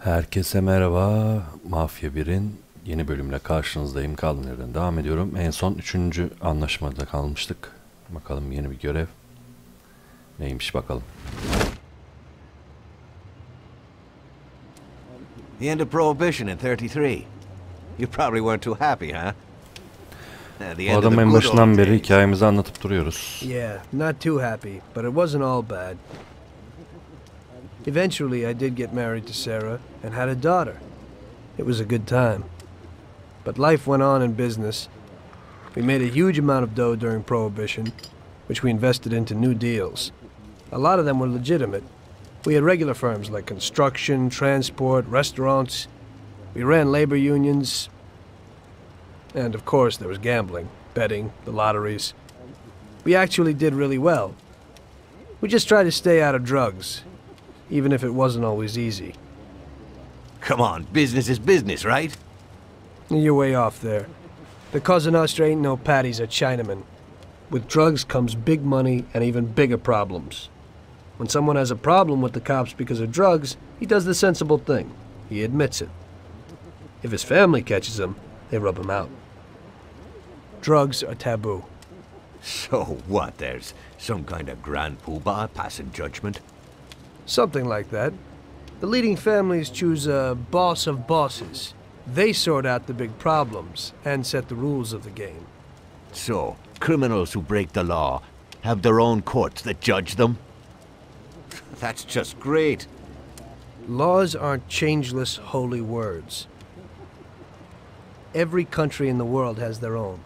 Herkese merhaba. Mafya 1'in yeni bölümle karşınızdayım. Kaldığım yerden devam ediyorum. En son 3. anlaşmada kalmıştık. Bakalım yeni bir görev. Neymiş bakalım. The end of Prohibition in 33. You probably weren't too happy, huh? Bu adam en başından beri hikayemizi anlatıp duruyoruz. Yeah, not too happy, but it wasn't all bad. Eventually, I did get married to Sarah and had a daughter. It was a good time. But life went on in business. We made a huge amount of dough during Prohibition, which we invested into new deals. A lot of them were legitimate. We had regular firms like construction, transport, restaurants. We ran labor unions. And of course, there was gambling, betting, the lotteries. We actually did really well. We just tried to stay out of drugs, even if it wasn't always easy. Come on, business is business, right? You're way off there. The Cosa Nostra ain't no patties or Chinamen. With drugs comes big money and even bigger problems. When someone has a problem with the cops because of drugs, he does the sensible thing. He admits it. If his family catches him, they rub him out. Drugs are taboo. So what, there's some kind of grand poobah passing judgment? Something like that. The leading families choose a boss of bosses. They sort out the big problems and set the rules of the game. So, criminals who break the law have their own courts that judge them? That's just great. Laws aren't changeless holy words. Every country in the world has their own.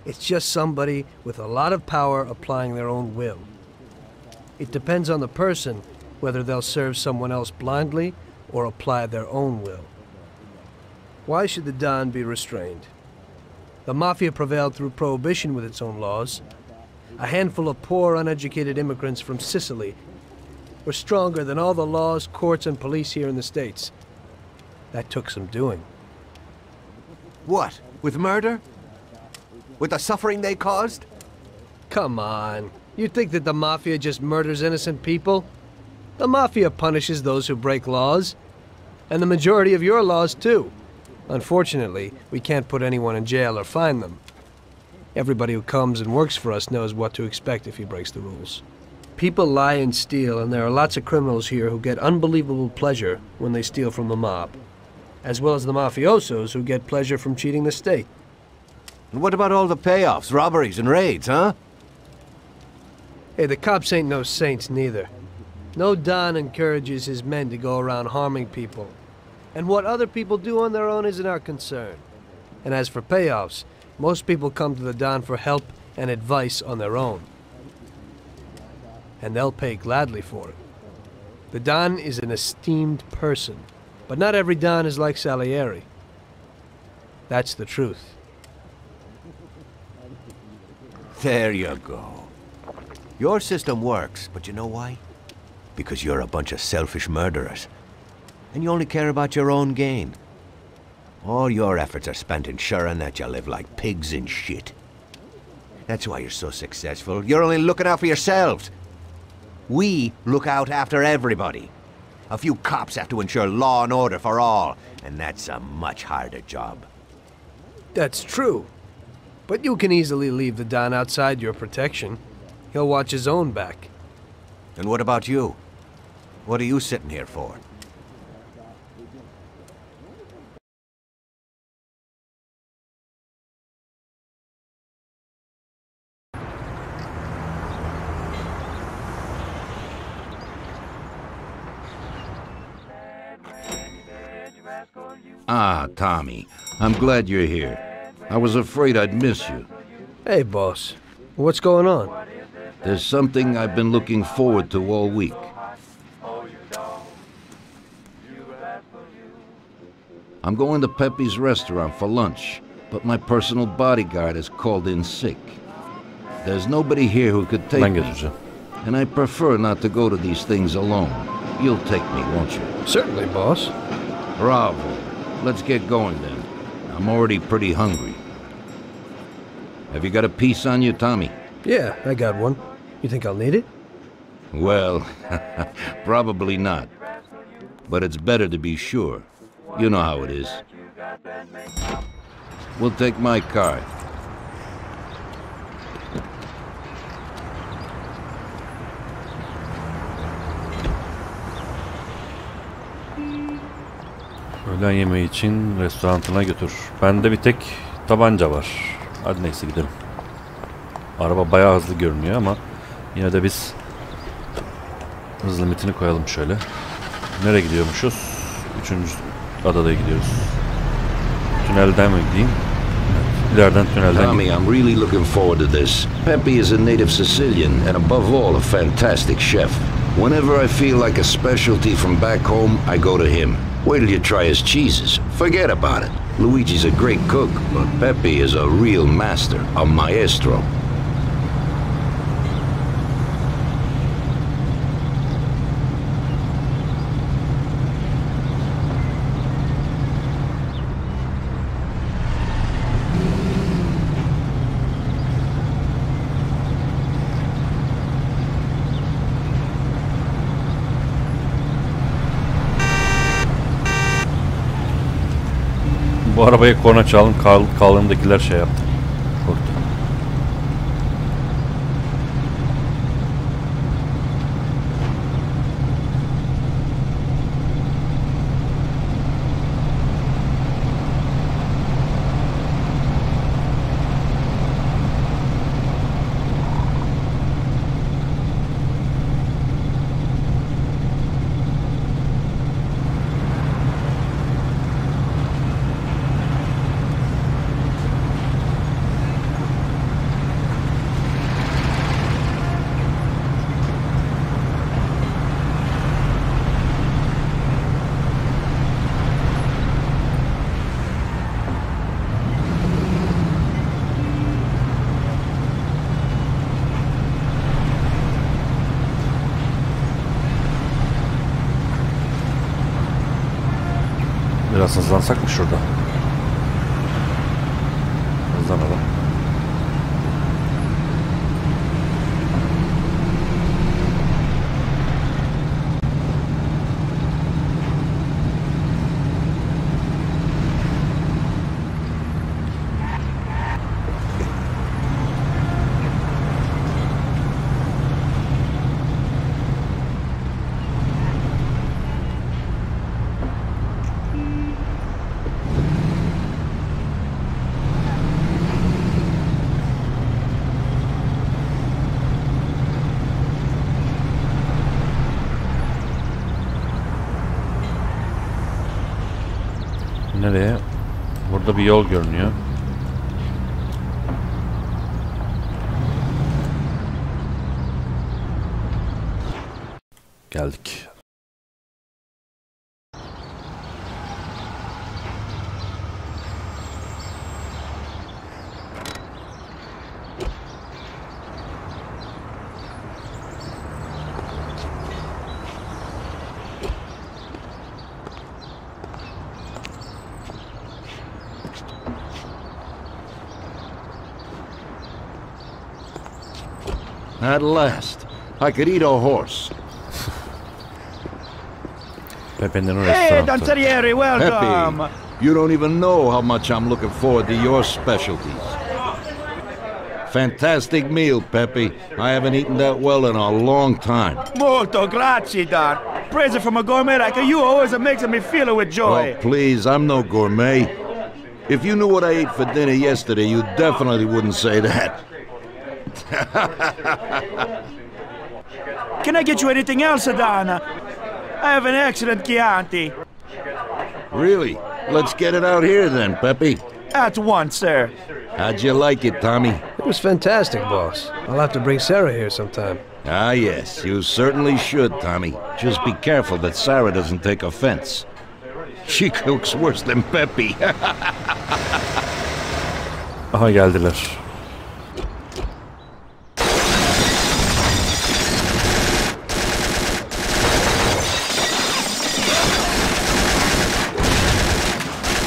It's just somebody with a lot of power applying their own will. It depends on the person whether they'll serve someone else blindly or apply their own will. Why should the Don be restrained? The Mafia prevailed through Prohibition with its own laws. A handful of poor, uneducated immigrants from Sicily were stronger than all the laws, courts, and police here in the States. That took some doing. What, with murder? With the suffering they caused? Come on. You think that the Mafia just murders innocent people? The Mafia punishes those who break laws. And the majority of your laws, too. Unfortunately, we can't put anyone in jail or fine them. Everybody who comes and works for us knows what to expect if he breaks the rules. People lie and steal, and there are lots of criminals here who get unbelievable pleasure when they steal from the mob. As well as the mafiosos who get pleasure from cheating the state. And what about all the payoffs, robberies, and raids, huh? Hey, the cops ain't no saints neither. No Don encourages his men to go around harming people. And what other people do on their own isn't our concern. And as for payoffs, most people come to the Don for help and advice on their own. And they'll pay gladly for it. The Don is an esteemed person, but not every Don is like Salieri. That's the truth. There you go. Your system works, but you know why? Because you're a bunch of selfish murderers. And you only care about your own gain. All your efforts are spent ensuring that you live like pigs in shit. That's why you're so successful. You're only looking out for yourselves. We look out after everybody. A few cops have to ensure law and order for all, and that's a much harder job. That's true. But you can easily leave the Don outside your protection. He'll watch his own back. And what about you? What are you sitting here for? Ah, Tommy. I'm glad you're here. I was afraid I'd miss you. Hey, boss. What's going on? There's something I've been looking forward to all week. I'm going to Pepe's restaurant for lunch, but my personal bodyguard has called in sick. There's nobody here who could take me, and I prefer not to go to these things alone. You'll take me, won't you? Certainly, boss. Bravo. Let's get going then. I'm already pretty hungry. Have you got a piece on you, Tommy? Yeah, I got one. You think I'll need it? Well, probably not. but it's better to be sure. You know how it is. We'll take my card. Öğlen yemeği için restorantına götür. Bende bir tek tabanca var. Hadi neyse gidelim. Araba bayağı hızlı görünüyor ama yine de biz hız limitini koyalım şöyle. Nereye gidiyormuşuz? 3. adada gidiyoruz. Tünelden mi gideyim? İleriden tünelden Tommy, gideyim. I'm really looking forward to this. Pepe is a native Sicilian and above all a fantastic chef. Whenever I feel like a specialty from back home, I go to him. Wait till you try his cheeses. Forget about it. Luigi's a great cook, but Pepe is a real master, a maestro. Bu arabaya korna çalın, kaldığımdakiler şey yaptı. Korktu. Biraz hızlansak mı şurada? Hızlanalım. Nereye? Burada bir yol görünüyor. Geldik. At last, I could eat a horse. Pepe'nin Hey, restoranı. Danzarieri, welcome! Pepe, you don't even know how much I'm looking forward to your specialties. Fantastic meal, Pepe. I haven't eaten that well in a long time. Molto grazie, Don. Praise it from a gourmet like you always makes me feel it with joy. Oh, please, I'm no gourmet. If you knew what I ate for dinner yesterday, you definitely wouldn't say that. Can I get you anything else, Don? I have an excellent Chianti. Really? Let's get it out here then, Pepe. At once, sir. How'd you like it, Tommy? It was fantastic, boss. I'll have to bring Sarah here sometime. Ah, yes, you certainly should, Tommy. Just be careful that Sarah doesn't take offense. She cooks worse than Pepe. Aha geldiler.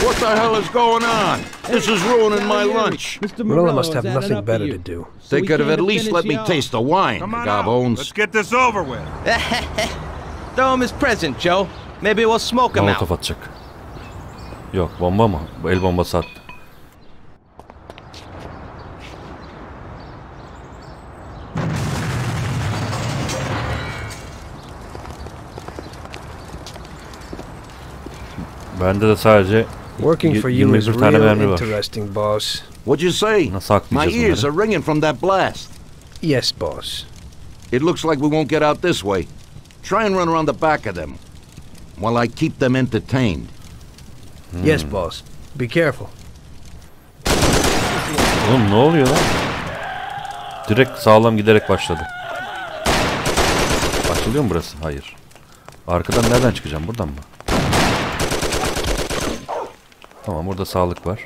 What the hell is going on? This is ruining my lunch. Marilla must have nothing better to do. They could have at least let me taste the wine, Come on out. gobbones. Let's get this over with. Throw him his present, Joe. Maybe we'll smoke him out. Molotof atacak. Yok, bomba mı? Bu el bombası attı. Bende de sadece Working for you is 21 tane real mermi var. interesting, boss. What'd you say? Nasıl My aklayacağız ears bunları? are ringing from that blast. Yes, boss. It looks like we won't get out this way. Try and run around the back of them while I keep them entertained. Yes, boss. Be careful. Oğlum ne oluyor lan? Direkt sağlam giderek başladı. Açılıyor mu burası? Hayır. Arkadan nereden çıkacağım? Buradan mı? Tamam, burada sağlık var.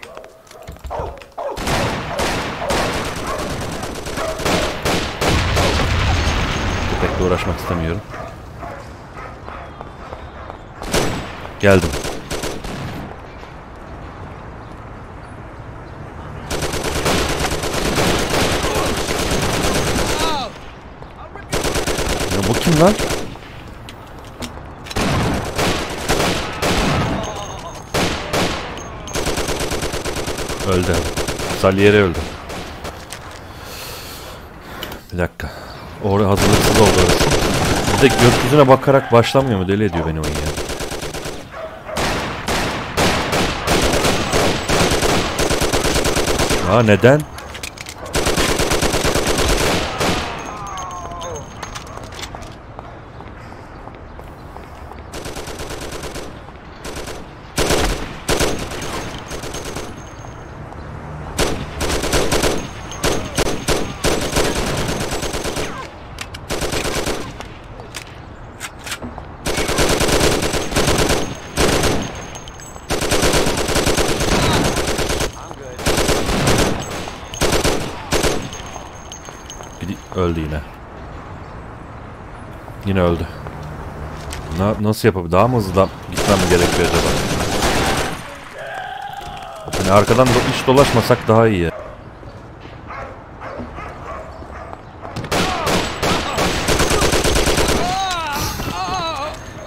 Köpekle uğraşmak istemiyorum. Geldim. Ya bu kim lan? Öldü. Salieri öldü. Bir dakika. Orada hazırlıksız oldu orası. Bir de gökyüzüne bakarak başlamıyor mu? Deli ediyor beni oyun ya. Aa, neden? Öldü yine. Yine öldü. Nasıl yapabilir? Daha mı hızlı gitmem mi gerekiyor acaba? Hani arkadan hiç dolaşmasak daha iyi.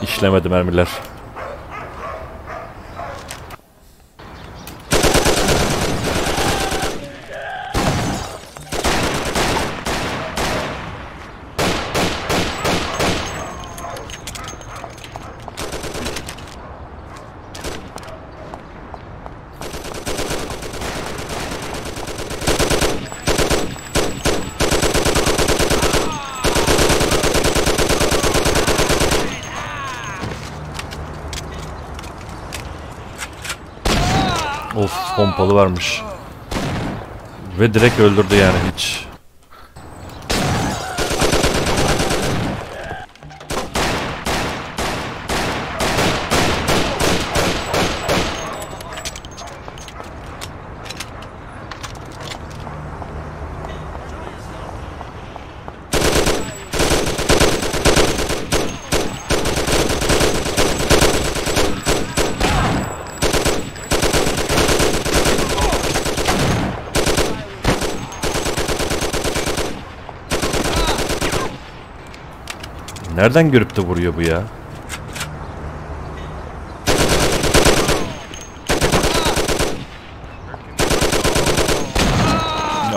İşlemedi mermiler. Of, pompalı varmış. Ve direkt öldürdü yani hiç. Nereden görüp de vuruyor bu ya?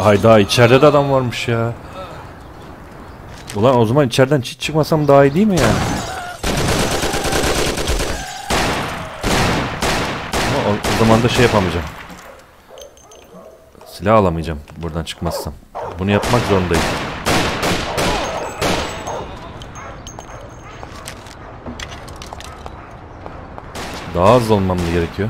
Hayda, içeride de adam varmış ya. Ulan o zaman içeriden hiç çıkmasam daha iyi değil mi yani? Ama o zaman da şey yapamayacağım. Silah alamayacağım buradan çıkmazsam. Bunu yapmak zorundayım. Daha hızlı olmam gerekiyor.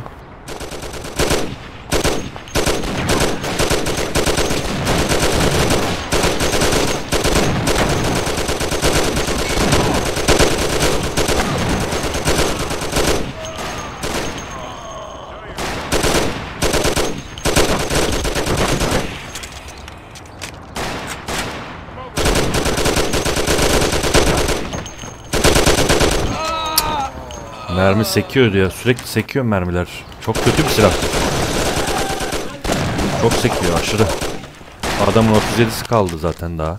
Mermi sekiyor ya. Sürekli sekiyor mermiler. Çok kötü bir silah. Çok sekiyor aşırı. Adamın 37'si kaldı zaten daha.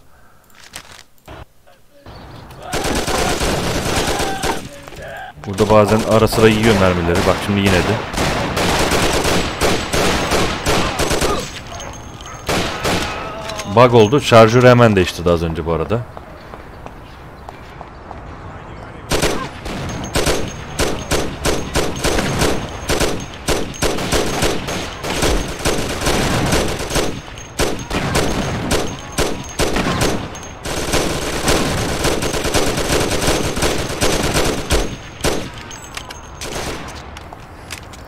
Burada Bu da bazen ara sıra yiyor mermileri. Bak şimdi yine de. Bug oldu. Şarjörü hemen değiştirdi az önce bu arada.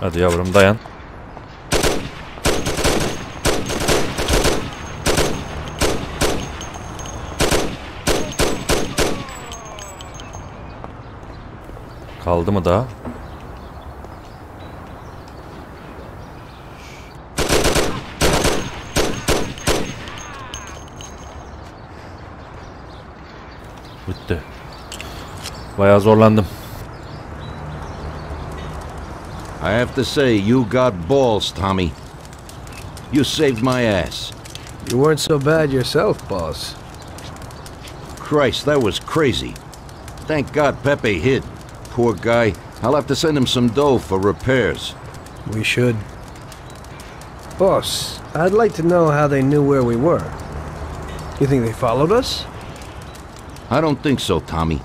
Hadi yavrum dayan. Kaldı mı daha? Bitti. Bayağı zorlandım. I have to say, you got balls, Tommy. You saved my ass. You weren't so bad yourself, boss. Christ, that was crazy. Thank God Pepe hid. Poor guy. I'll have to send him some dough for repairs. We should. Boss, I'd like to know how they knew where we were. You think they followed us? I don't think so, Tommy.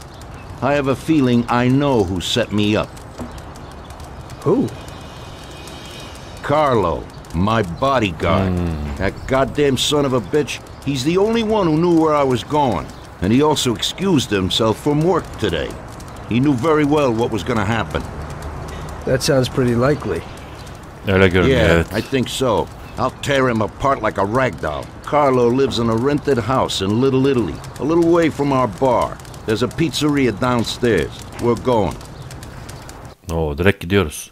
I have a feeling I know who set me up. Who? Carlo, my bodyguard. That goddamn son of a bitch, he's the only one who knew where I was going. And he also excused himself from work today. He knew very well what was gonna happen. That sounds pretty likely. Öyle görünüyor, Yeah, evet. I think so. I'll tear him apart like a rag doll. Carlo lives in a rented house in Little Italy, a little way from our bar. There's a pizzeria downstairs. We're going. Oo, direkt gidiyoruz.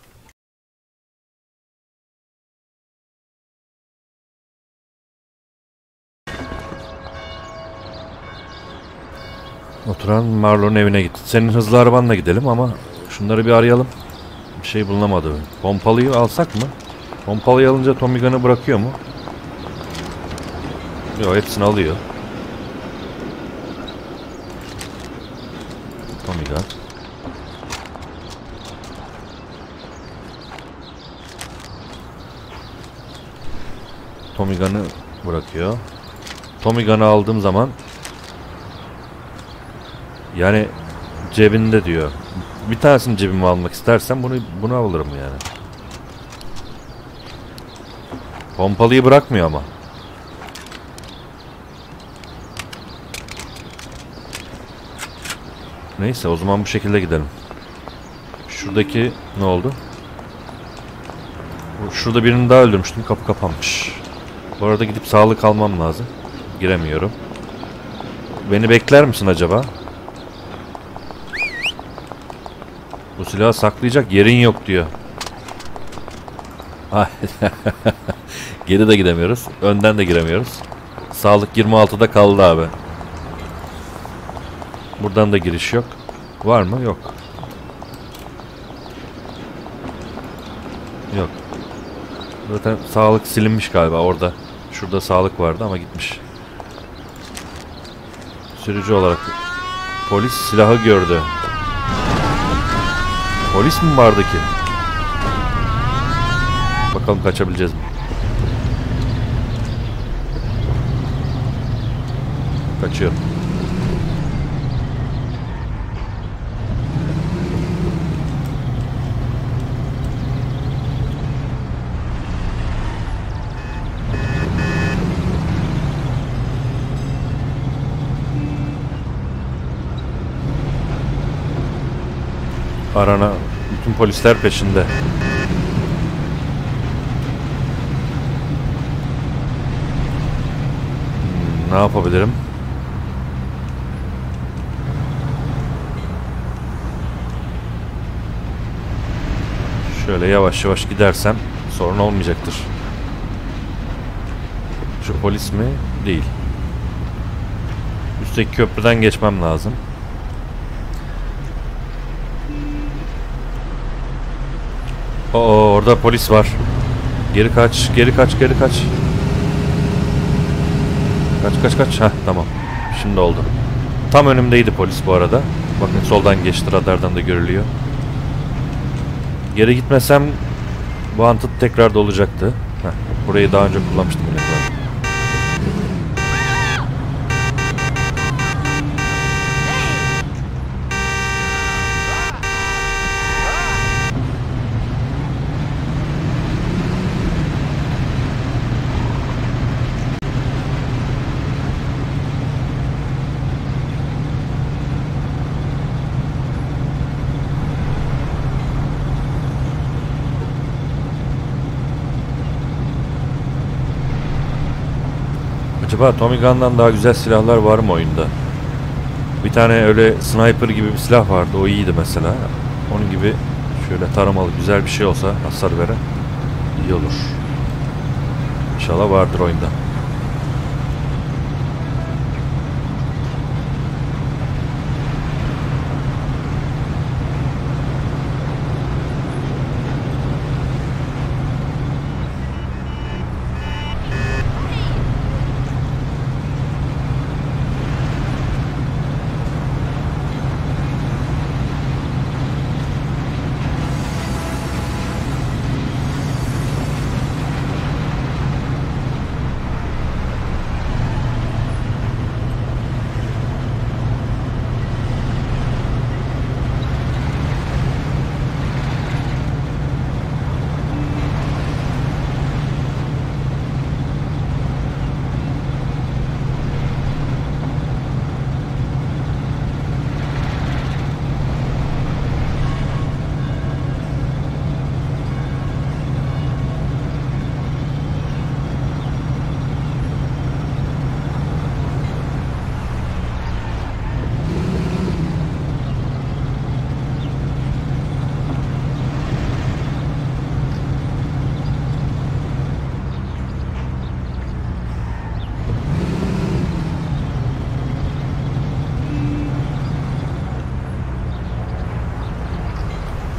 Oturan Marlon'un evine gitti. Senin hızlı arabanla gidelim ama şunları bir arayalım. Bir şey bulunamadı. Pompalıyı alsak mı? Pompalıyı alınca Tommy Gun'ı bırakıyor mu? Yok, hepsini alıyor. Tommy Gun. Tommy Gun'ı bırakıyor. Tommy Gun'ı aldığım zaman yani cebinde diyor. Bir tanesini cebime almak istersen bunu alırım yani. Pompalıyı bırakmıyor ama. Neyse o zaman bu şekilde gidelim. Şuradaki ne oldu? Şurada birini daha öldürmüştüm. Kapı kapanmış. Bu arada gidip sağlık almam lazım. Giremiyorum. Beni bekler misin acaba? Bu silahı saklayacak yerin yok diyor. Geri de gidemiyoruz. Önden de giremiyoruz. Sağlık 26'da kaldı abi. Buradan da giriş yok. Var mı? Yok. Yok. Zaten sağlık silinmiş galiba orada. Şurada sağlık vardı ama gitmiş. Sürücü olarak polis silahı gördü. Polis mi vardı ki? Bakalım kaçabileceğiz mi? Kaçıyorum. Arana bütün polisler peşinde. Ne yapabilirim? Şöyle yavaş yavaş gidersem sorun olmayacaktır. Şu polis mi? Değil. Üstteki köprüden geçmem lazım. Oo, orada polis var. Geri kaç, geri kaç, geri kaç. Kaç. Heh, tamam. Şimdi oldu. Tam önümdeydi polis bu arada. Bakın soldan geçti, radardan da görülüyor. Geri gitmesem bu Hunted tekrar da olacaktı. Heh, burayı daha önce kullanmıştım. Acaba Tommy Gun'dan daha güzel silahlar var mı oyunda? Bir tane öyle sniper gibi bir silah vardı. O iyiydi mesela. Onun gibi şöyle taramalı güzel bir şey olsa hasar veren iyi olur. İnşallah vardır oyunda.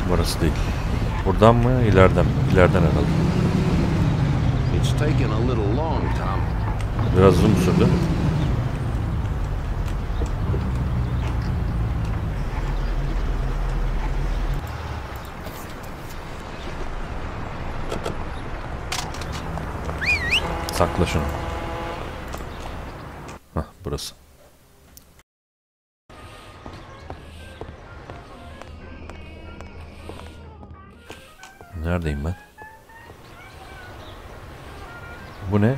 Burası değil. Buradan mı? İleriden mi? İleriden herhalde. It's taken a little long, Tom. Biraz uzun sürdü. Sakla şunu. Hah, burası. Neredeyim ben? Bu ne?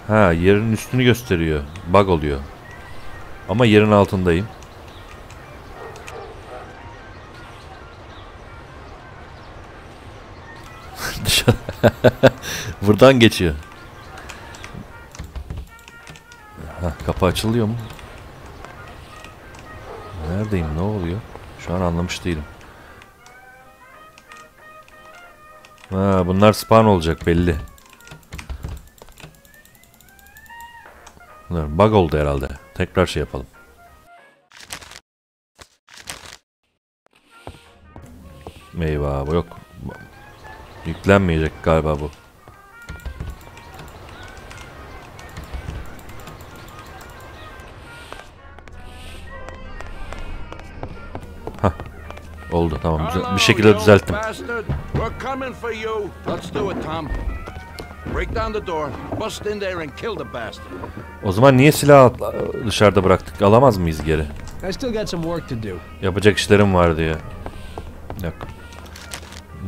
Ha, yerin üstünü gösteriyor. Bug oluyor. Ama yerin altındayım. Buradan geçiyor. Ha, kapı açılıyor mu? Neredeyim? Ne oluyor? Şu an anlamış değilim. Ha, bunlar spawn olacak belli. Bunlar bug oldu herhalde. Tekrar şey yapalım. Eyvah, bu yok. Yüklenmeyecek galiba bu. Hah. Oldu, tamam. Bir şekilde düzelttim. O zaman niye silahı dışarıda bıraktık? Alamaz mıyız geri? Yapacak işlerim var diye. Yok.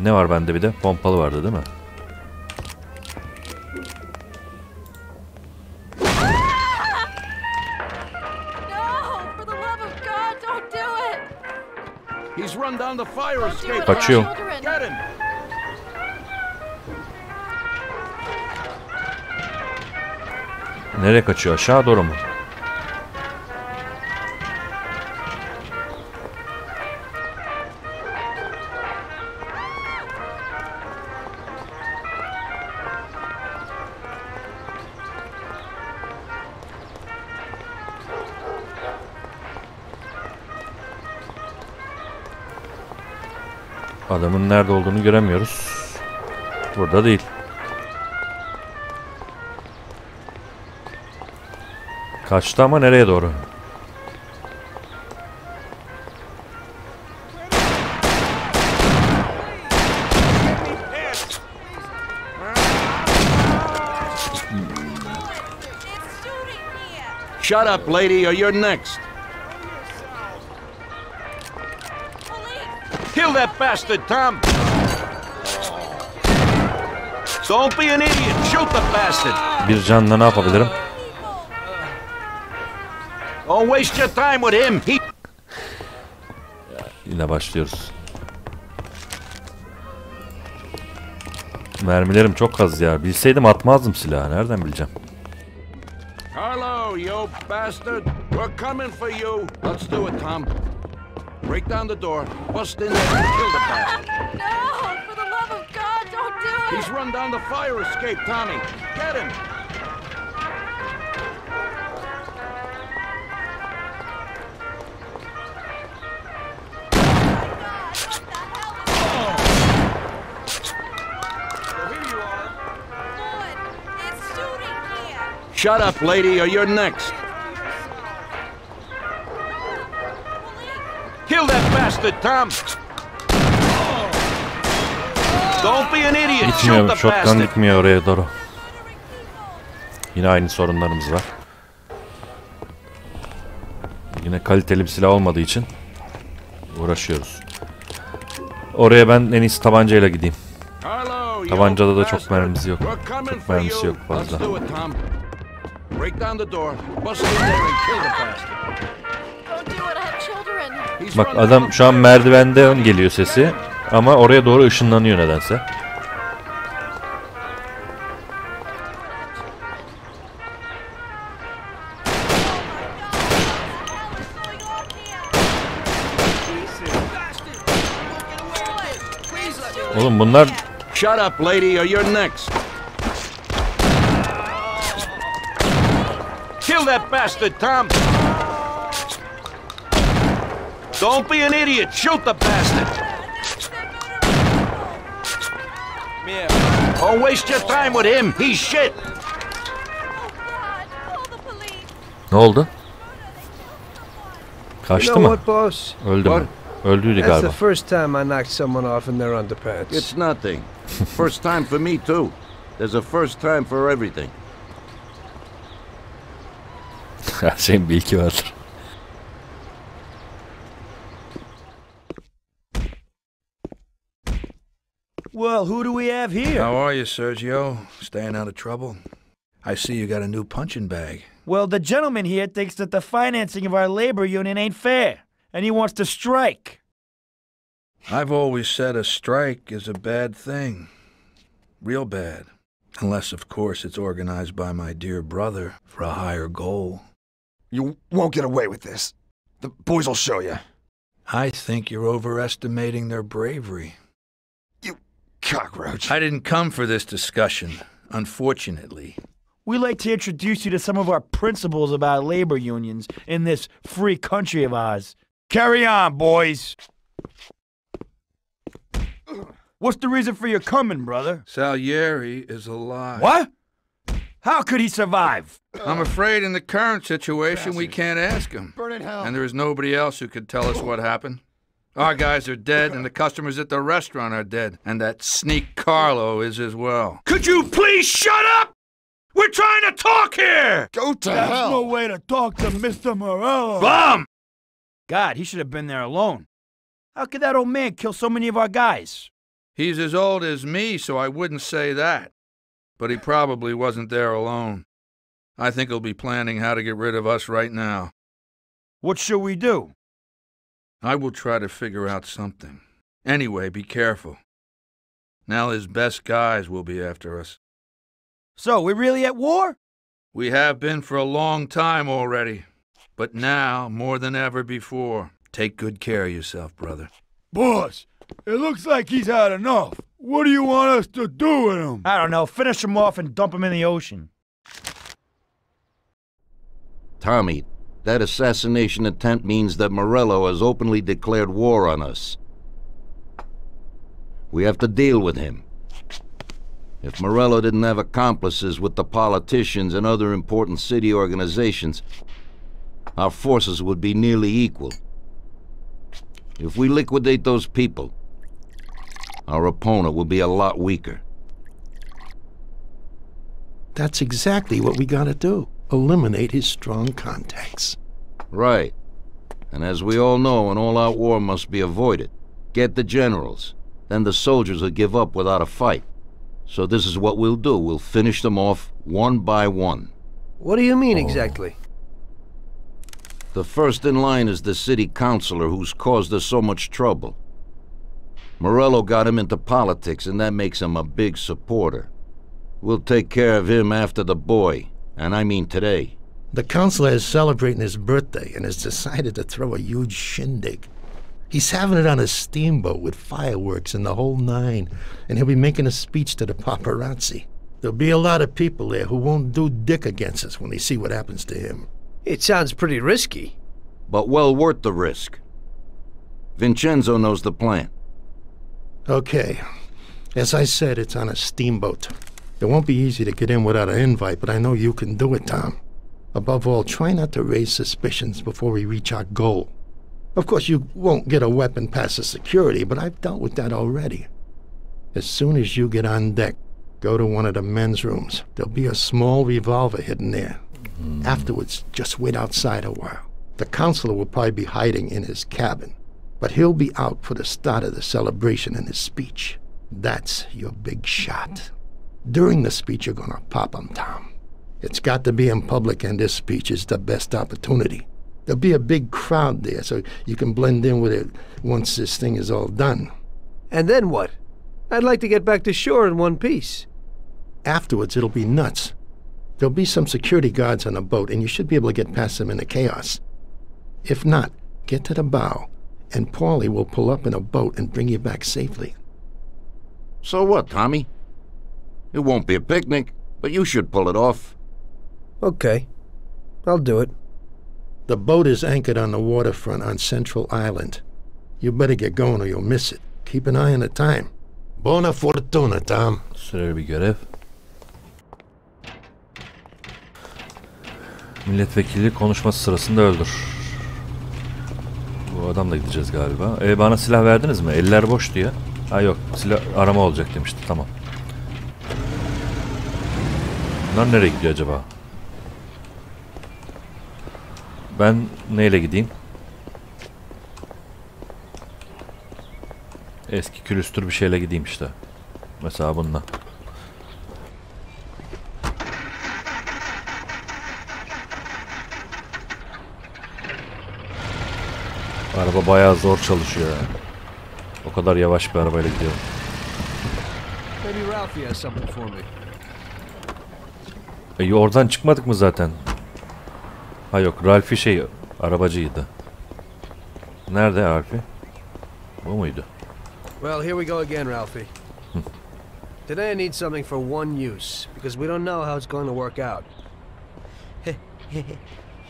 Ne var bende bir de? Pompalı vardı değil mi? Kaçıyor. Nereye kaçıyor? Aşağı doğru mu? Adamın nerede olduğunu göremiyoruz. Burada değil. Kaçtı ama nereye doğru? Shut up, lady, or you're next. Kill that bastard, Tom! Don't be an idiot! Shoot the bastard! Bir canla ne yapabilirim? Don't waste your time with him! Yine başlıyoruz. Mermilerim çok az ya. Bilseydim atmazdım silahı. Nereden bileceğim? Carlo, you bastard! We're coming for you! Let's do it, Tom. Break down the door, bust in there and kill the bastard. No! For the love of God, don't do it! He's run down the fire escape, Tommy. Get him! Shut up, lady, or you're next. Kill that bastard, Tom! Don't be an idiot! Shoot Gitmiyor, the shotgun bastard! gitmiyor oraya doğru. Yine aynı sorunlarımız var. Yine kaliteli bir silah olmadığı için uğraşıyoruz. Oraya ben en iyisi tabancayla gideyim. Tabancada da çok mermisi yok. Çok mermisi yok fazla. Bak adam şu an merdivenden geliyor sesi. Ama oraya doğru ışınlanıyor nedense. Oğlum bunlar... Shut up, lady, or you're next. Kill that bastard, Tom. Don't be an idiot. Shoot the bastard. Don't waste your time with him. He's shit. Ne oldu? Kaçtı mı? Öldü mü? Öldüydü That's galiba. the first time I knocked someone off in their underpants. It's nothing. First time for me, too. There's a first time for everything. Her şeyin bir iki vardır. Well, who do we have here? How are you, Sergio? Staying out of trouble? I see you got a new punching bag. Well, the gentleman here thinks that the financing of our labor union ain't fair, and he wants to strike. I've always said a strike is a bad thing. Real bad. Unless, of course, it's organized by my dear brother for a higher goal. You won't get away with this. The boys will show you. I think you're overestimating their bravery. You cockroach. I didn't come for this discussion, unfortunately. We'd like to introduce you to some of our principles about labor unions in this free country of ours. Carry on, boys. What's the reason for your coming, brother? Salieri is alive. What? How could he survive? I'm afraid in the current situation we can't ask him. Burn in hell. And there is nobody else who could tell us what happened. Our guys are dead, and the customers at the restaurant are dead. And that sneak Carlo is as well. Could you please shut up? We're trying to talk here! Go to That's hell. no way to talk to Mr. Morello. Bum! God, he should have been there alone. How could that old man kill so many of our guys? He's as old as me, so I wouldn't say that. But he probably wasn't there alone. I think he'll be planning how to get rid of us right now. What should we do? I will try to figure out something. Anyway, be careful. Now his best guys will be after us. So, we're really at war? We have been for a long time already. But now, more than ever before, take good care of yourself, brother. Boss, it looks like he's had enough. What do you want us to do with him? I don't know. Finish him off and dump him in the ocean. Tommy, that assassination attempt means that Morello has openly declared war on us. We have to deal with him. If Morello didn't have accomplices with the politicians and other important city organizations, our forces would be nearly equal. If we liquidate those people, our opponent will be a lot weaker. That's exactly what we gotta do. eliminate his strong contacts. Right. And as we all know, an all-out war must be avoided. Get the generals. Then the soldiers will give up without a fight. So this is what we'll do. We'll finish them off one by one. What do you mean exactly? The first in line is the city councilor who's caused us so much trouble. Morello got him into politics, and that makes him a big supporter. We'll take care of him after the boy, and I mean today. The councilor is celebrating his birthday and has decided to throw a huge shindig. He's having it on a steamboat with fireworks and the whole nine, and he'll be making a speech to the paparazzi. There'll be a lot of people there who won't do dick against us when they see what happens to him. It sounds pretty risky. But well worth the risk. Vincenzo knows the plan. Okay. As I said, it's on a steamboat. It won't be easy to get in without an invite, but I know you can do it, Tom. Above all, try not to raise suspicions before we reach our goal. Of course, you won't get a weapon past the security, but I've dealt with that already. As soon as you get on deck, go to one of the men's rooms. There'll be a small revolver hidden there. Afterwards, just wait outside a while. The counselor will probably be hiding in his cabin, but he'll be out for the start of the celebration and his speech. That's your big shot. During the speech, you're gonna pop him, Tom. It's got to be in public, and this speech is the best opportunity. There'll be a big crowd there, so you can blend in with it once this thing is all done. And then what? I'd like to get back to shore in one piece. Afterwards, it'll be nuts. There'll be some security guards on the boat, and you should be able to get past them in the chaos. If not, get to the bow, and Paulie will pull up in a boat and bring you back safely. So what, Tommy? It won't be a picnic, but you should pull it off. Okay. I'll do it. The boat is anchored on the waterfront on Central Island. You better get going or you'll miss it. Keep an eye on the time. Buona fortuna, Tom. Sırada bir görev. Milletvekili konuşması sırasında öldür. Bu adamla gideceğiz galiba. Bana silah verdiniz mi? Eller boş diye. Ha yok, silah arama olacak demişti. Tamam. Bunlar nereye gidiyor acaba? Ben neyle gideyim? Eski külüstür bir şeyle gideyim işte. Mesela bununla. Araba bayağı zor çalışıyor ya. O kadar yavaş bir arabayla gidiyorum. Maybe Ralphie has something for me. Oradan çıkmadık mı zaten? Ha yok, Ralphie arabacıydı. Nerede Ralphie? Bu muydu? Well, here we go again, Ralphie. Today I need something for one use, because we don't know how it's going to work out.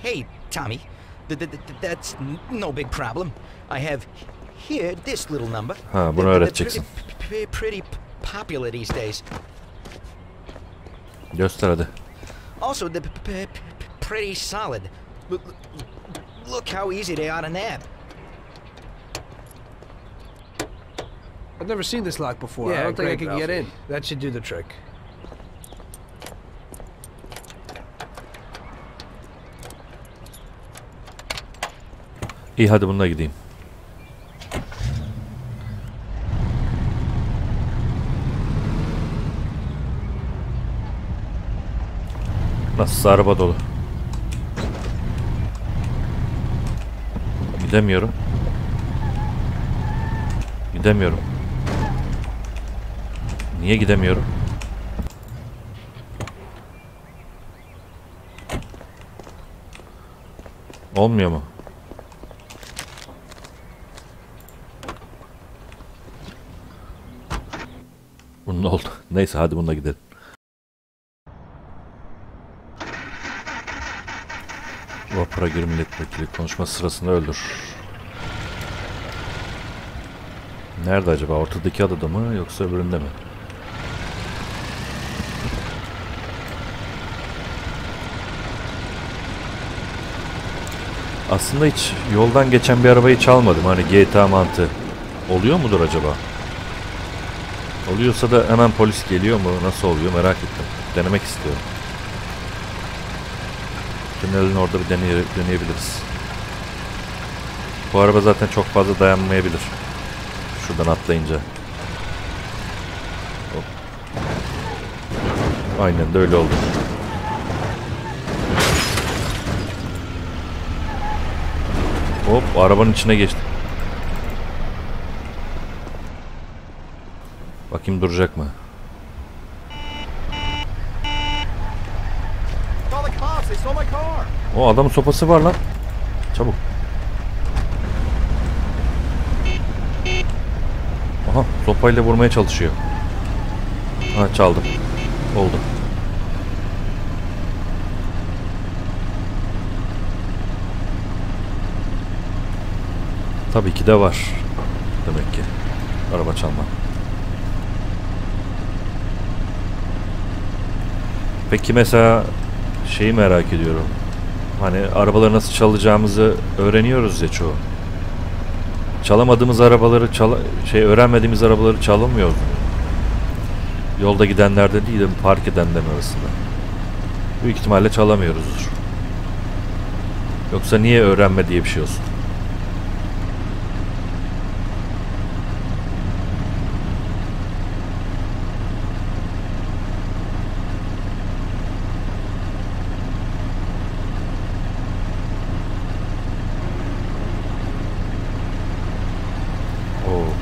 Hey, Tommy. That's no big problem. I have here this little number. Ha, bunu öğreteceksin. Pretty popular these days. Göster hadi. Also, pretty solid. Look how easy they are to nab. I've never seen this lock before. I don't think I can get in. That should do the trick. İyi, hadi bununla gideyim. Nasılsa araba dolu. Gidemiyorum. Gidemiyorum. Niye gidemiyorum? Olmuyor mu? Bunun oldu. Neyse hadi bununla gidelim. Vapura gir, milletvekili konuşması sırasında öldür. Nerede acaba? Ortadaki adada mı yoksa öbüründe mi? Aslında hiç yoldan geçen bir arabayı çalmadım. Hani GTA mantığı. Oluyor mudur acaba? Oluyorsa da hemen polis geliyor mu? Nasıl oluyor merak ettim. Denemek istiyorum. Tünelin orada bir deneyebiliriz. Bu araba zaten çok fazla dayanmayabilir. Şuradan atlayınca. Hop. Aynen de öyle oldu. Hop, arabanın içine geçtim. Bakayım duracak mı? O adamın sopası var lan. Çabuk. Aha, sopayla vurmaya çalışıyor. Ha, çaldım. Oldu. Tabii ki de var. Demek ki. Araba çalma. Peki mesela şeyi merak ediyorum. Hani arabaları nasıl çalacağımızı öğreniyoruz ya çoğu. Çalamadığımız arabaları öğrenmediğimiz arabaları çalamıyoruz. Yolda gidenlerde değil de park edenlerin arasında. Büyük ihtimalle çalamıyoruzdur. Yoksa niye öğrenme diye bir şey olsun?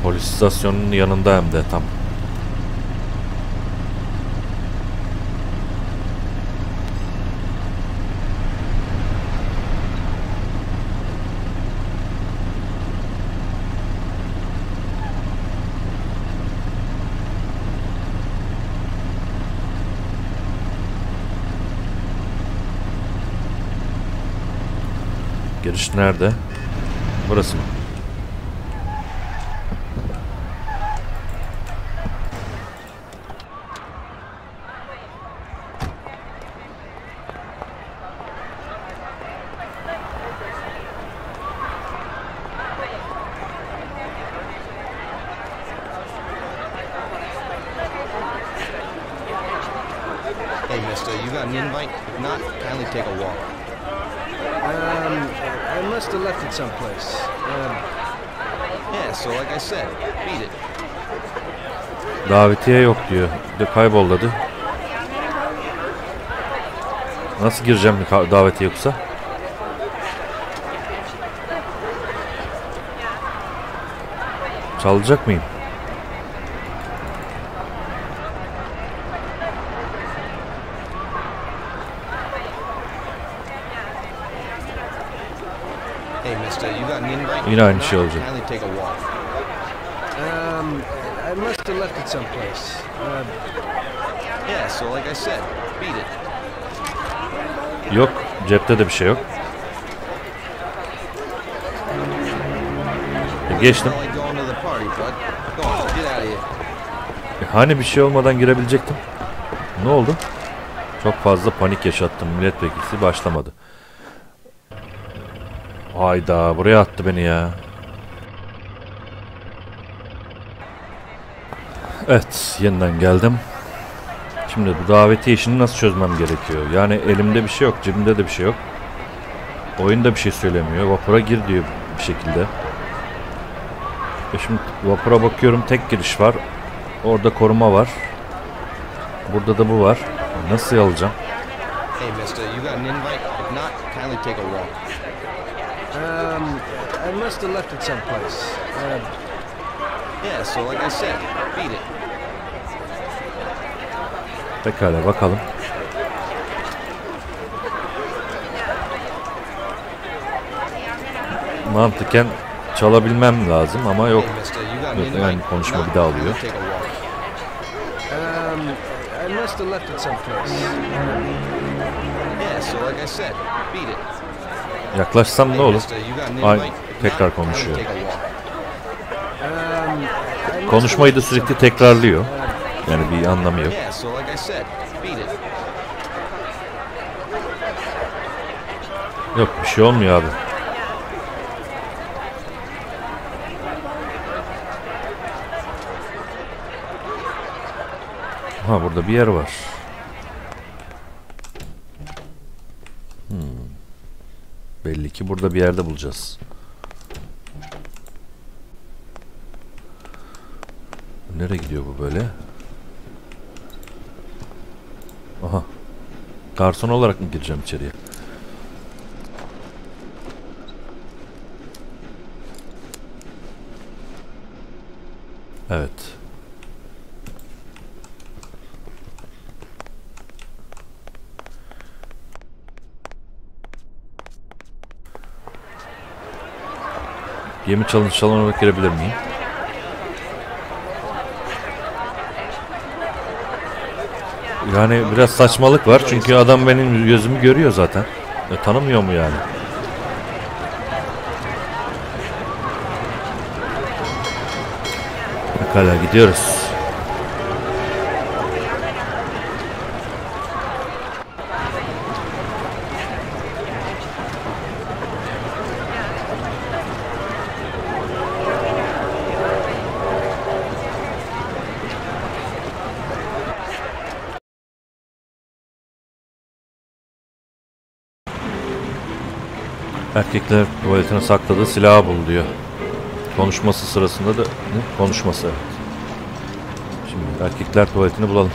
Polis istasyonunun yanında hem de tam. Giriş nerede? Burası mı? Hey, mister, you got an invite? If not, kindly take a walk. I must have left it someplace. Yeah, so like I said, beat it. Davetiye yok diyor. Bir de kaybol dedi. Nasıl gireceğim bir davetiye yoksa? Çalacak mıyım? Hey, mister, you got an invite? Yine aynı şey olacak. Kindly take a walk. I must have left it someplace. Yeah, so like I said, beat it. Yok. Cepte de bir şey yok. Geçtim. Hani bir şey olmadan girebilecektim. Ne oldu? Çok fazla panik yaşattım. Milletvekilisi başlamadı. Hayda, buraya attı beni ya. Evet, yeniden geldim. Şimdi bu davetiye işini nasıl çözmem gerekiyor? Yani elimde bir şey yok, cebimde de bir şey yok. Oyunda bir şey söylemiyor. Vapura gir diyor bir şekilde. Şimdi vapura bakıyorum, tek giriş var. Orada koruma var. Burada da bu var. Nasıl alacağım? Hey mister, you got an invite? If not, kindly take a walk. I must have left it someplace. Yeah, so like I said, beat it. Pekala, bakalım. Mantıken çalabilmem lazım ama yok. Yani konuşma bir daha oluyor. I must have left it someplace. Yeah, so like I said, beat it. Yaklaşsam ne olur? Ay, tekrar konuşuyor. Konuşmayı da sürekli tekrarlıyor. Yani bir anlamı yok. Yeah, so like I said, beat it. Yok, bir şey olmuyor abi. Ha, burada bir yer var. Belli ki burada bir yerde bulacağız. Nereye gidiyor bu böyle? Aha. Garson olarak mı gireceğim içeriye? Evet. Gemi challenge olarak girebilir miyim? Yani biraz saçmalık var çünkü adam benim gözümü görüyor zaten. Tanımıyor mu yani? Pekala gidiyoruz. Erkekler tuvaletine sakladığı silahı bul diyor. Konuşması sırasında da ne? Konuşması, evet. Şimdi erkekler tuvaletini bulalım.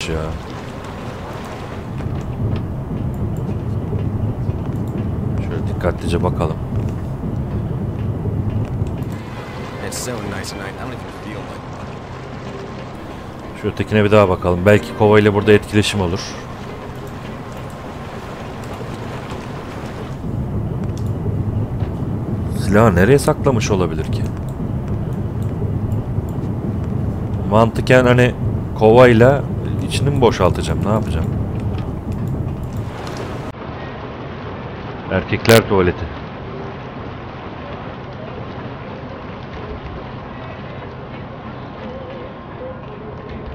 Ya. Şöyle dikkatlice bakalım. Şu ötekine bir daha bakalım. Belki kova ile burada etkileşim olur. Silahı nereye saklamış olabilir ki? Mantıken hani kovayla içini mi boşaltacağım? Ne yapacağım? Erkekler tuvaleti.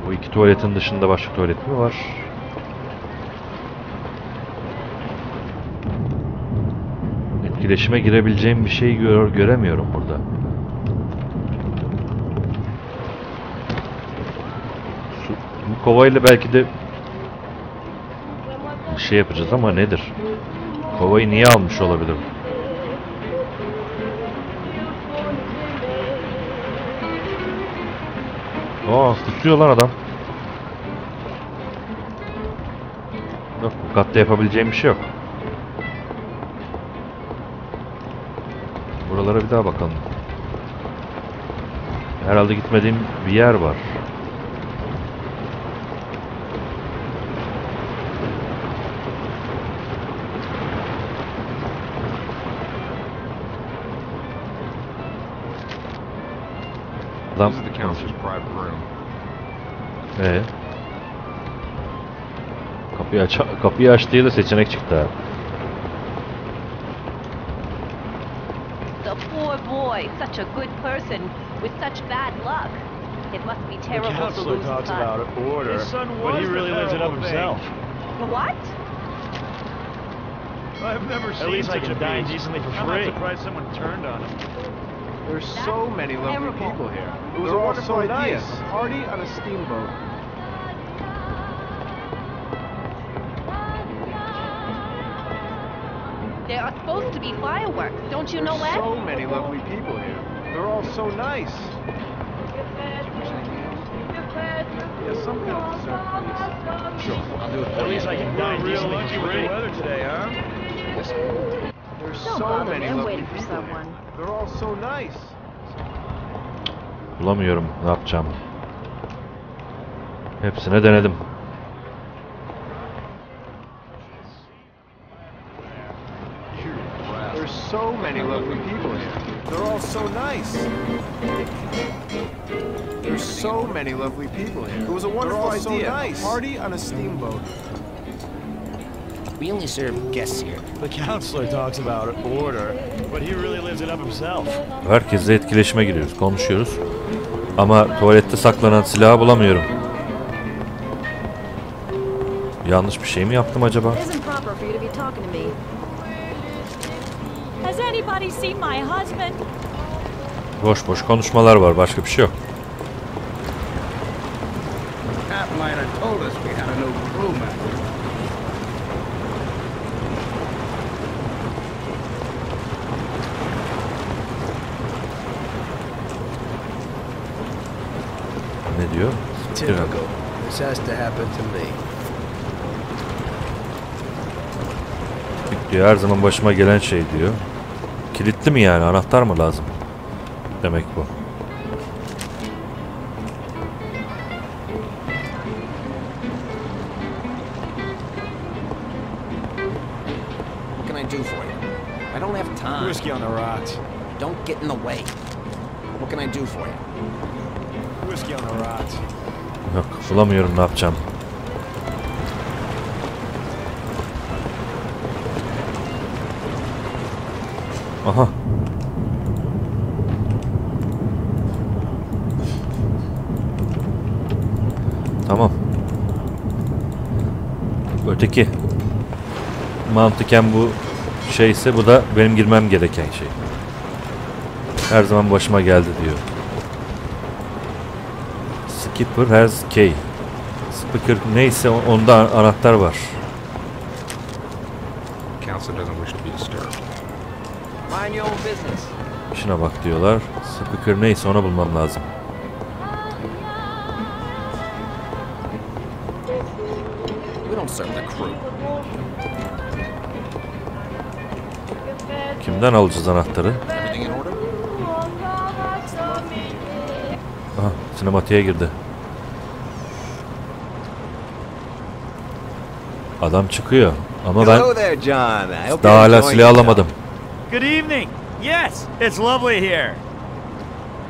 Bu iki tuvaletin dışında başka tuvalet mi var? Etkileşime girebileceğim bir şey göremiyorum burada. Bu kovayla belki de bir şey yapacağız ama nedir? Kovayı niye almış olabilir? Aa, tutuyor lan adam. Yok, bu katta yapabileceğim bir şey yok. Şuralara bir daha bakalım. Herhalde gitmediğim bir yer var. Adam. Kapıyı aç diye de seçenek çıktı ha. The poor boy, such a good person, with such bad luck. It must be terrible to lose his son. His son was, but he really lives it up himself. What? I've never seen such a die decently for free. I'm not surprised someone turned on him. There's so many lovely people here. It was They're a all wonderful so idea. nice. A party on a steamboat. There are supposed to be fireworks. Don't you know There's that? so many lovely people here. They're all so nice. Yeah, some kind of dessert, please. Sure, I'll do it. At least I can dine Real decently lucky for with free. the weather today, huh? There's Don't so bother many me. I'm lovely waiting for people someone. here. They're all so nice. Bulamıyorum. Ne yapacağım? Hepsine denedim. There's so many lovely people here. They're all so nice. There's so many lovely people here. It was a wonderful idea. So nice. A party on a steamboat. We only serve guests here. The counselor talks about order, but he really lives it up himself. Herkesle etkileşime giriyoruz, konuşuyoruz. Ama tuvalette saklanan silahı bulamıyorum. Yanlış bir şey mi yaptım acaba? Has anybody seen my husband? Boş boş konuşmalar var, başka bir şey yok. Catliner told us we had a new crewman. Ne diyor? Typical. This has to happen to me. Diyor, her zaman başıma gelen şey diyor. Kilitli mi yani? Anahtar mı lazım? Demek bu. What can I do for you? I don't have time. Whiskey on the rocks. Don't get in the way. What can I do for you? Whiskey on the rocks. Yok, bulamıyorum, ne yapacağım? Aha. Tamam. Öteki mantıken bu şeyse, bu da benim girmem gereken şey. Her zaman başıma geldi diyor. Skipper has key. Speaker neyse onda anahtar var. Council doesn't wish to be disturbed. Mind your own business. İşine bak diyorlar. Speaker neyse ona bulmam lazım. We don't serve the crew. Kimden alacağız anahtarı? Everything in order? Aha, sinematiğe girdi. Adam çıkıyor ama ben Hello there, John. I hope daha you're hala enjoying silah yourself. alamadım. Good evening. Yes, it's lovely here.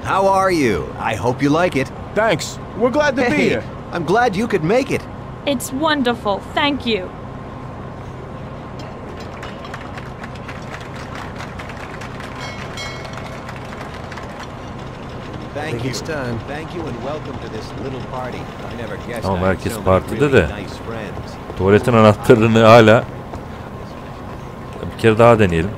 How are you? I hope you like it. Thanks. We're glad to be Hey, here. I'm glad you could make it. It's wonderful. Thank you. Thank you. It's time. Thank you and welcome to this little party. I never guessed Tamam, I had herkes so many partide really de. nice friends. Tuvaletin anahtarını hala bir kere daha deneyelim.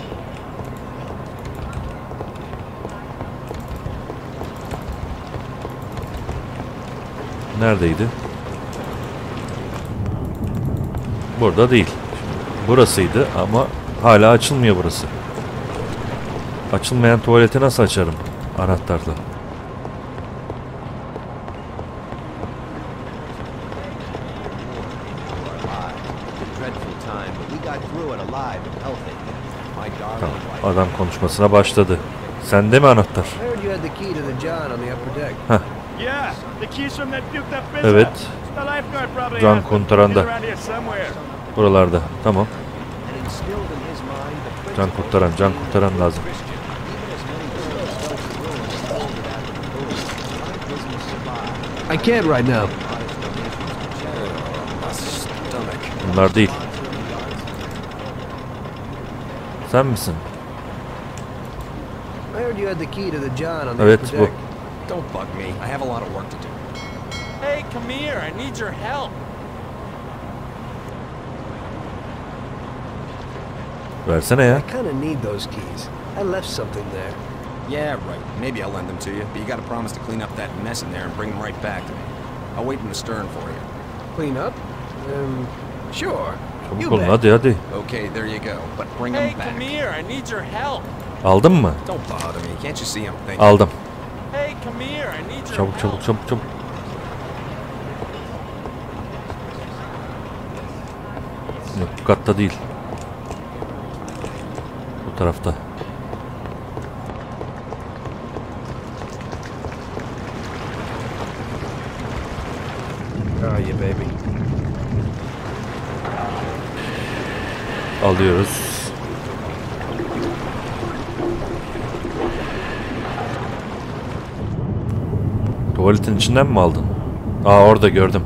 Neredeydi? Burada değil. Burasıydı ama hala açılmıyor burası. Açılmayan tuvaleti nasıl açarım anahtarla? Dreadful time, but we got through it alive and healthy. My darling Tamam, wife. adam konuşmasına başladı. Sende mi anahtar? Heh. Evet. Can kurtaranda. Buralarda. Tamam. Can kurtaran lazım. I can't right now. Bunlar değil. Sen misin? Evet bu. Don't bug me. I have a lot of work to do. Hey, come here. I need your help. Versene ya. I kind of need those keys. I left something there. Yeah, right. Maybe I'll lend them to you, but you gotta promise to clean up that mess in there and bring them right back to me. I'll wait in the stern for you. Clean up? Sure. Çabuk olun hadi. Okay, there you go. But bring them back. Hey, come here. I need your help. Aldın mı? Don't bother me. Can't you see I'm thinking? Aldım. Hey, come here. I need your help. Çabuk. Yok, bu katta değil. Bu tarafta. Oh, yeah, baby. Alıyoruz. Tuvaletin içinden mi aldın? Aa, orada gördüm.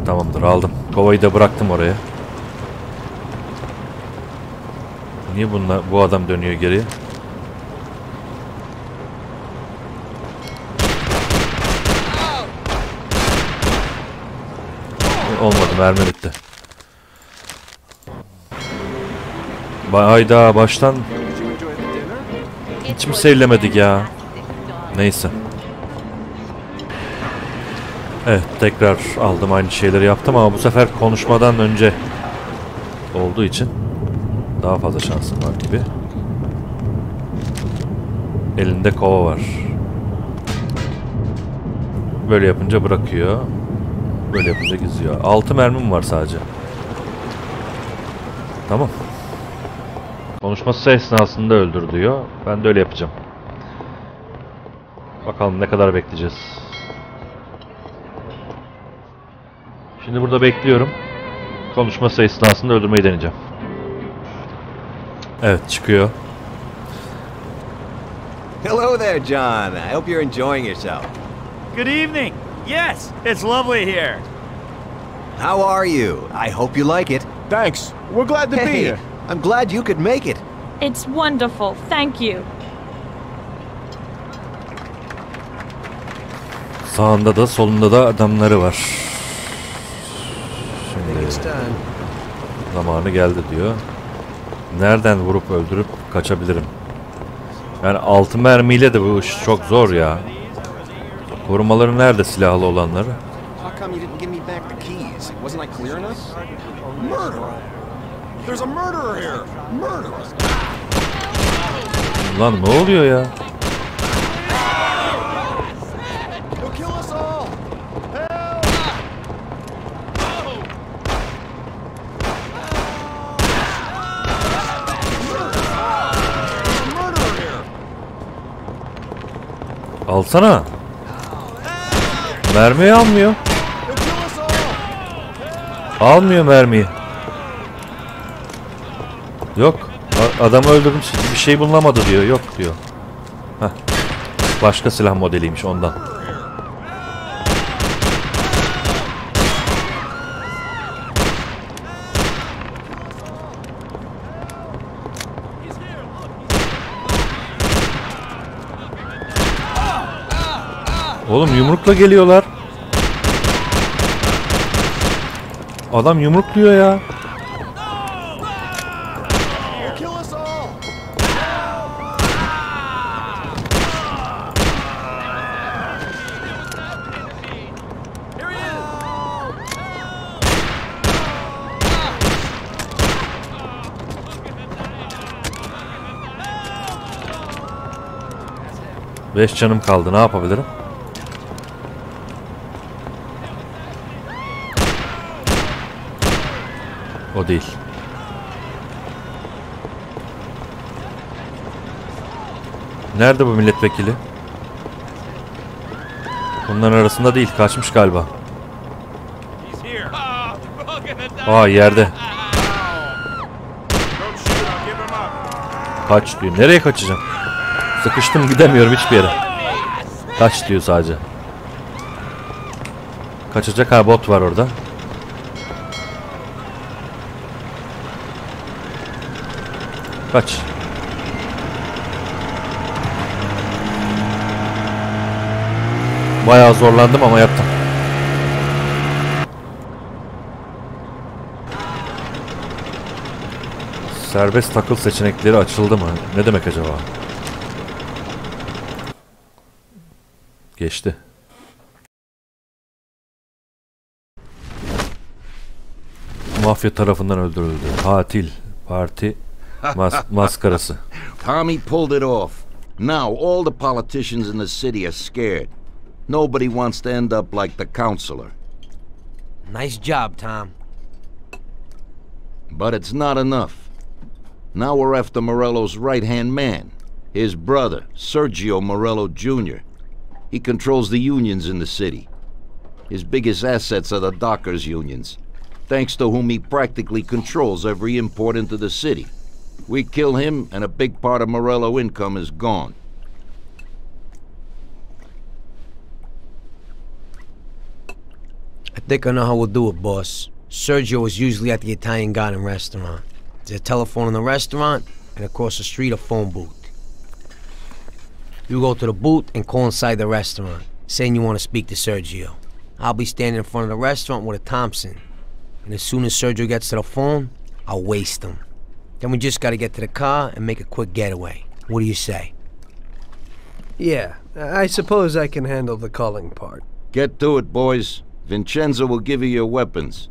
Tamamdır, aldım. Kovayı da bıraktım oraya. Niye bu adam dönüyor geriye? Olmadı, mermi bitti. Hayda, baştan hiç mi sevlemedik ya? Neyse. Evet, tekrar aldım, aynı şeyleri yaptım ama bu sefer konuşmadan önce olduğu için daha fazla şansım var gibi. Elinde kova var. Böyle yapınca bırakıyor. Böyle yapınca giziyor. 6 mermim var sadece. Tamam. Konuşması esnasında öldür diyor. Ben de öyle yapacağım. Bakalım ne kadar bekleyeceğiz. Şimdi burada bekliyorum. Konuşması esnasında öldürmeyi deneyeceğim. Evet, çıkıyor. Hello there, John. I hope you're enjoying yourself. Good evening. Yes, it's lovely here. How are you? I hope you like it. Thanks. We're glad to be Hey, here. I'm glad you could make it. It's wonderful. Thank you. Sağında da solunda da adamları var. Şimdi zamanı geldi diyor. Nereden vurup öldürüp kaçabilirim? Yani 6 mermiyle de bu iş çok zor ya. Korumaları nerede, silahlı olanları? How come you didn't give me back the keys? Wasn't I clear enough? Murderer! There's a murderer here! Murderer! Lan ne oluyor ya? He'll kill us all! Help! Murderer here! Alsana. Mermiyi almıyor. He'll kill us all! Almıyor mermiyi. Yok. Adamı öldürdüm, bir şey bulunamadı diyor. Yok diyor. Heh. Başka silah modeliymiş ondan. Oğlum yumrukla geliyorlar. Adam yumrukluyor ya. Beş canım kaldı. Ne yapabilirim? O değil. Nerede bu milletvekili? Bunların arasında değil. Kaçmış galiba. Aa, yerde. Kaç diyor. Nereye kaçacağım? Sıkıştım, gidemiyorum hiçbir yere. Kaç diyor sadece. Kaçacak, ha, bot var orada. Kaç. Bayağı zorlandım ama yaptım. Serbest takıl seçenekleri açıldı mı? Ne demek acaba? Geçti. Mafya tarafından öldürüldü. Katil. Parti maskarası. Tommy pulled it off. Now all the politicians in the city are scared. Nobody wants to end up like the counselor. Nice job, Tom. But it's not enough. Now we're after Morello's right-hand man, his brother, Sergio Morello Jr. He controls the unions in the city. His biggest assets are the dockers' unions, thanks to whom he practically controls every import into the city. We kill him, and a big part of Morello income is gone. I think I know how we'll do it, boss. Sergio is usually at the Italian Garden restaurant. There's a telephone in the restaurant, and across the street a phone booth. You go to the booth and call inside the restaurant, saying you want to speak to Sergio. I'll be standing in front of the restaurant with a Thompson, and as soon as Sergio gets to the phone, I'll waste him. Then we just gotta get to the car and make a quick getaway. What do you say? Yeah, I suppose I can handle the calling part. Get to it, boys. Vincenzo will give you your weapons.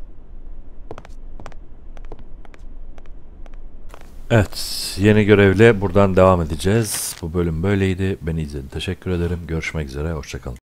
Evet, yeni görevle buradan devam edeceğiz. Bu bölüm böyleydi. Beni izlediğiniz için teşekkür ederim. Görüşmek üzere, hoşça kalın.